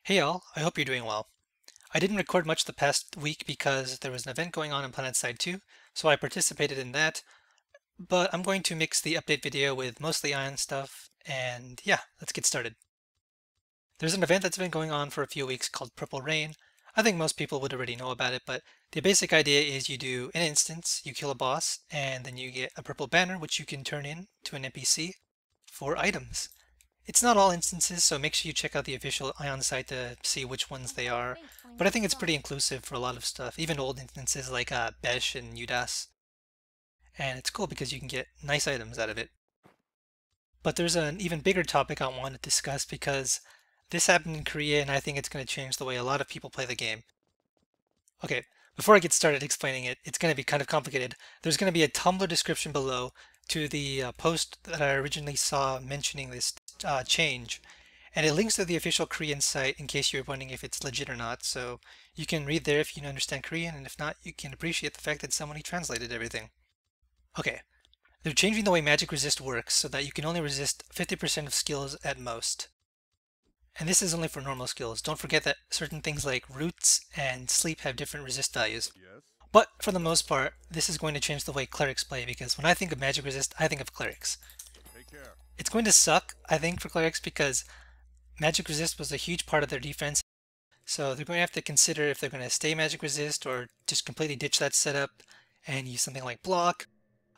Hey all, I hope you're doing well. I didn't record much the past week because there was an event going on in PlanetSide 2, so I participated in that, but I'm going to mix the update video with mostly Ion stuff, and yeah, let's get started. There's an event that's been going on for a few weeks called Purple Rain. I think most people would already know about it, but the basic idea is you do an instance, you kill a boss, and then you get a purple banner which you can turn in to an NPC for items. It's not all instances, so make sure you check out the official Ion site to see which ones they are. But I think it's pretty inclusive for a lot of stuff, even old instances like Besh and Udas. And it's cool because you can get nice items out of it. But there's an even bigger topic I want to discuss because this happened in Korea and I think it's going to change the way a lot of people play the game. Okay, before I get started explaining it, it's going to be kind of complicated. There's going to be a Tumblr description below to the post that I originally saw mentioning this change. And it links to the official Korean site in case you're wondering if it's legit or not. So you can read there if you understand Korean, and if not, you can appreciate the fact that somebody translated everything. Okay, they're changing the way magic resist works so that you can only resist 50% of skills at most. And this is only for normal skills. Don't forget that certain things like roots and sleep have different resist values. Yes. But for the most part, this is going to change the way clerics play because when I think of magic resist, I think of clerics. Take care. It's going to suck, I think, for clerics because magic resist was a huge part of their defense. So they're going to have to consider if they're going to stay magic resist or just completely ditch that setup and use something like block.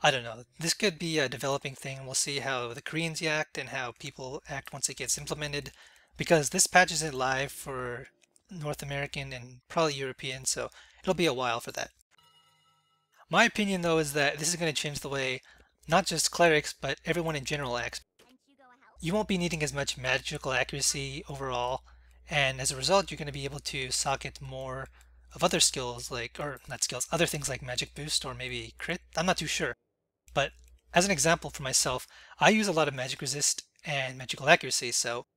I don't know. This could be a developing thing. We'll see how the Koreans act and how people act once it gets implemented because this patch isn't live for North American and probably European, so it'll be a while for that. My opinion though is that this is going to change the way not just clerics but everyone in general acts. You won't be needing as much magical accuracy overall, and as a result you're going to be able to socket more of other skills like, or not skills, other things like magic boost or maybe crit. I'm not too sure. But as an example for myself, I use a lot of magic resist and magical accuracy, so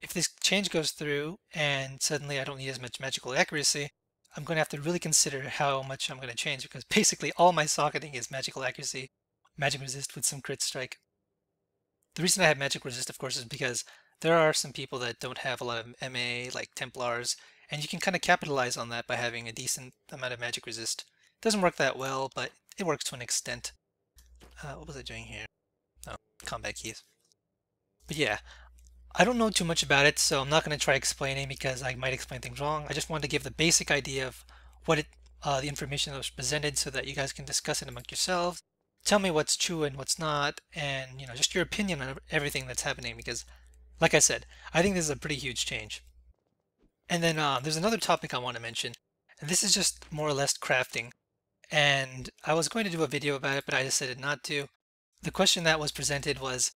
if this change goes through and suddenly I don't need as much magical accuracy, I'm going to have to really consider how much I'm going to change because basically all my socketing is magical accuracy, magic resist with some crit strike. The reason I have magic resist, of course, is because there are some people that don't have a lot of MA, like Templars, and you can kind of capitalize on that by having a decent amount of magic resist. It doesn't work that well, but it works to an extent. What was I doing here? Oh, combat keys. But yeah, I don't know too much about it, so I'm not going to try explaining because I might explain things wrong. I just wanted to give the basic idea of what the information that was presented so that you guys can discuss it among yourselves. Tell me what's true and what's not, and just your opinion on everything that's happening because, like I said, I think this is a pretty huge change. And then there's another topic I want to mention, and this is just more or less crafting. And I was going to do a video about it, but I decided not to. The question that was presented was,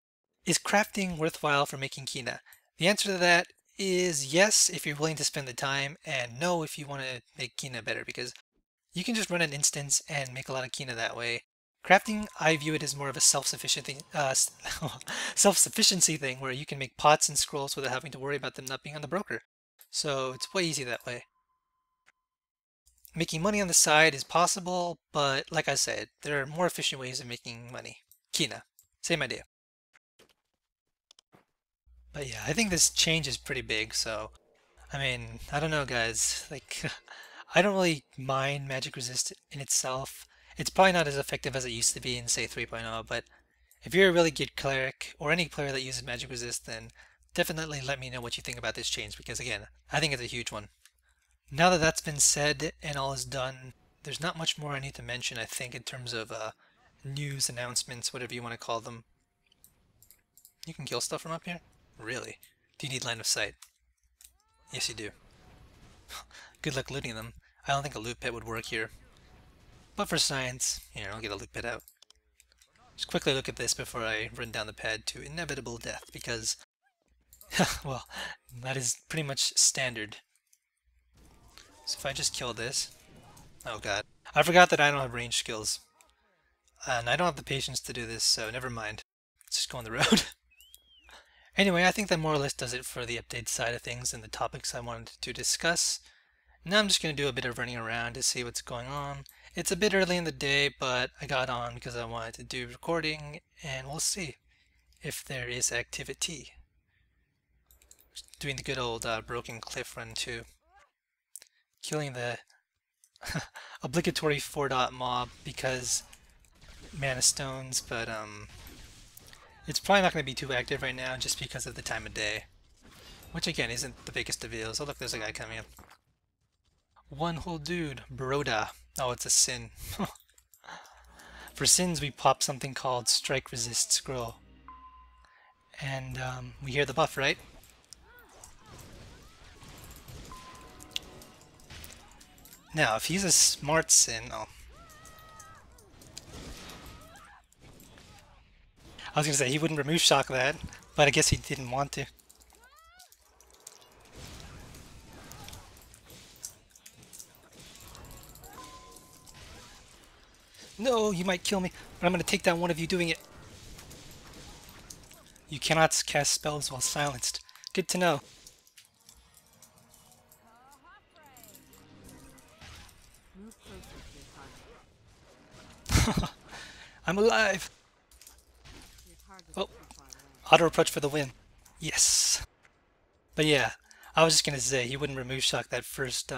is crafting worthwhile for making Kina? The answer to that is yes if you're willing to spend the time, and no if you want to make Kina better, because you can just run an instance and make a lot of Kina that way. Crafting, I view it as more of a self-sufficient thing, self-sufficiency thing, where you can make pots and scrolls without having to worry about them not being on the broker. So it's way easier that way. Making money on the side is possible, but like I said, there are more efficient ways of making money. Kina, same idea. But yeah, I think this change is pretty big, so I mean, I don't know guys, like I don't really mind magic resist in itself. It's probably not as effective as it used to be in say 3.0, but if you're a really good cleric or any player that uses magic resist, then definitely let me know what you think about this change because again, I think it's a huge one. Now that that's been said and all is done, there's not much more I need to mention, I think, in terms of news, announcements, whatever you want to call them. You can kill stuff from up here? Really? Do you need line of sight? Yes, you do. Good luck looting them. I don't think a loot pit would work here. But for science, here, I'll get a loot pit out. Just quickly look at this before I run down the pad to inevitable death, because, well, that is pretty much standard. So if I just kill this... Oh god. I forgot that I don't have range skills. And I don't have the patience to do this, so never mind. Let's just go on the road. Anyway, I think that more or less does it for the update side of things and the topics I wanted to discuss. Now I'm just going to do a bit of running around to see what's going on. It's a bit early in the day, but I got on because I wanted to do recording, and we'll see if there is activity. doing the good old broken cliff run too. Killing the obligatory 4-dot mob because mana stones, but it's probably not going to be too active right now just because of the time of day. Which again isn't the biggest of deals. Oh look, there's a guy coming in. One whole dude, Broda. Oh, it's a sin. For sins we pop something called Strike Resist Scroll. And we hear the buff, right? Now, if he's a smart sin... Oh. I was going to say, he wouldn't remove shock that, but I guess he didn't want to. No, you might kill me, but I'm going to take down one of you doing it. You cannot cast spells while silenced. Good to know. I'm alive! Oh, auto approach for the win. Yes. But yeah, I was just gonna say he wouldn't remove shock that first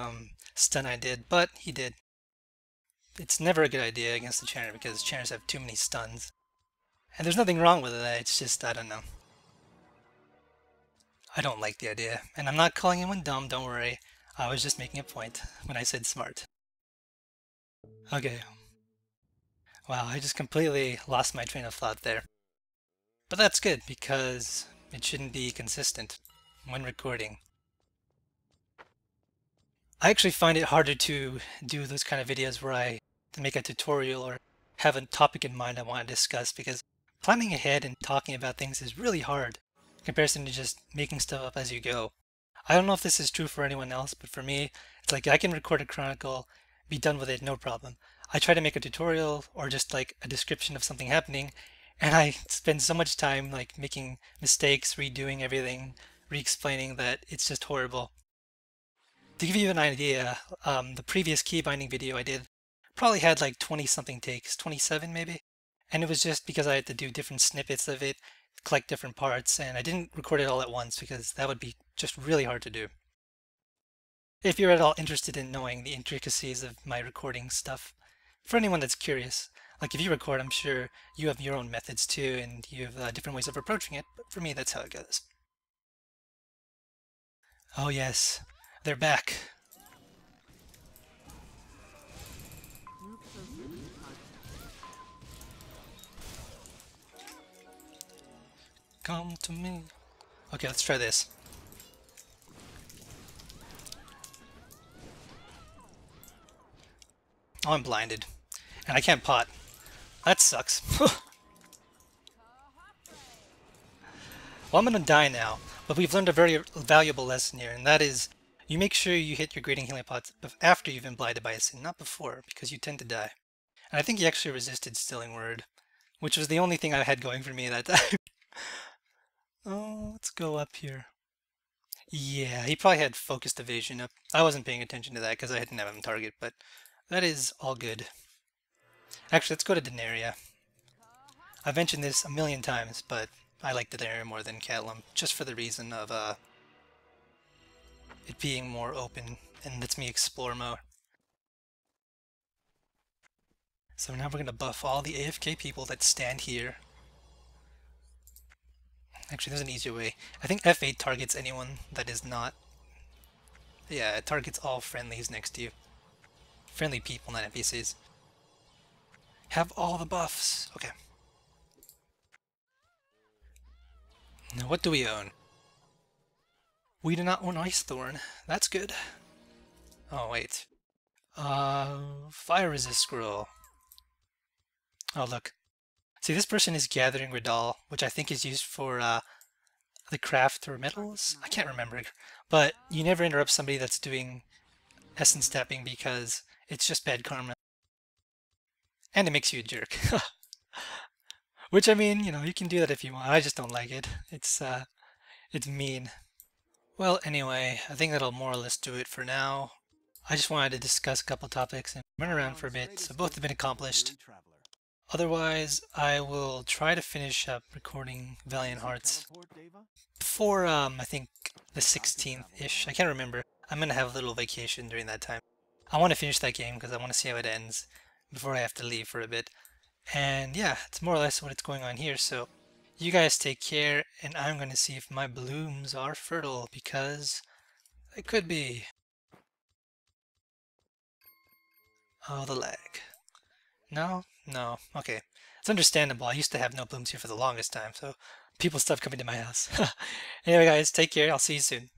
stun I did, but he did. It's never a good idea against the Channer because Channers have too many stuns. And there's nothing wrong with it, it's just, I don't know. I don't like the idea. And I'm not calling anyone dumb, don't worry. I was just making a point when I said smart. Okay. Wow, I just completely lost my train of thought there. But that's good, because it shouldn't be consistent when recording. I actually find it harder to do those kind of videos where I make a tutorial or have a topic in mind I want to discuss, because planning ahead and talking about things is really hard in comparison to just making stuff up as you go. I don't know if this is true for anyone else, but for me, it's like I can record a Chronicle, be done with it, no problem. I try to make a tutorial or just like a description of something happening, and I spend so much time like making mistakes, redoing everything, re-explaining that it's just horrible. To give you an idea, the previous key binding video I did probably had like 20 something takes, 27 maybe, and it was just because I had to do different snippets of it, collect different parts, and I didn't record it all at once because that would be just really hard to do. If you're at all interested in knowing the intricacies of my recording stuff, for anyone that's curious, like if you record, I'm sure you have your own methods too, and you have different ways of approaching it, but for me that's how it goes. Oh yes, they're back. Come to me. Okay, let's try this. Oh, I'm blinded. And I can't pot. That sucks. Well, I'm gonna die now, but we've learned a very valuable lesson here, and that is, you make sure you hit your Greeting Healing Pots after you've been blinded by a sin, not before, because you tend to die. And I think he actually resisted Stilling Word, which was the only thing I had going for me that time. Oh, let's go up here. Yeah, he probably had Focused Evasion up. I wasn't paying attention to that because I didn't have him target, but that is all good. Actually, let's go to Denaria. I've mentioned this a million times, but I like Denaria more than Catalum, just for the reason of it being more open and lets me explore more. So now we're going to buff all the AFK people that stand here. Actually, there's an easier way. I think F8 targets anyone that is not... Yeah, it targets all friendlies next to you. Friendly people, not NPCs. Have all the buffs. Okay. Now what do we own? We do not own Ice Thorn. That's good. Oh, wait. Fire Resist Scroll. Oh, look. See, this person is gathering Radal, which I think is used for the craft or metals? I can't remember. But you never interrupt somebody that's doing essence tapping because it's just bad karma. And it makes you a jerk. Which, I mean, you know, you can do that if you want. I just don't like it. It's mean. Well, anyway, I think that'll more or less do it for now. I just wanted to discuss a couple topics and run around for a bit, so both have been accomplished. Otherwise, I will try to finish up recording Valiant Hearts before I think the 16th-ish. I can't remember. I'm gonna have a little vacation during that time. I want to finish that game because I want to see how it ends before I have to leave for a bit. And yeah, it's more or less what's going on here. So you guys take care, and I'm gonna see if my blooms are fertile because they could be. Oh, the lag. No? No. Okay. It's understandable. I used to have no blooms here for the longest time, so people stopped coming to my house. Anyway, guys, take care. I'll see you soon.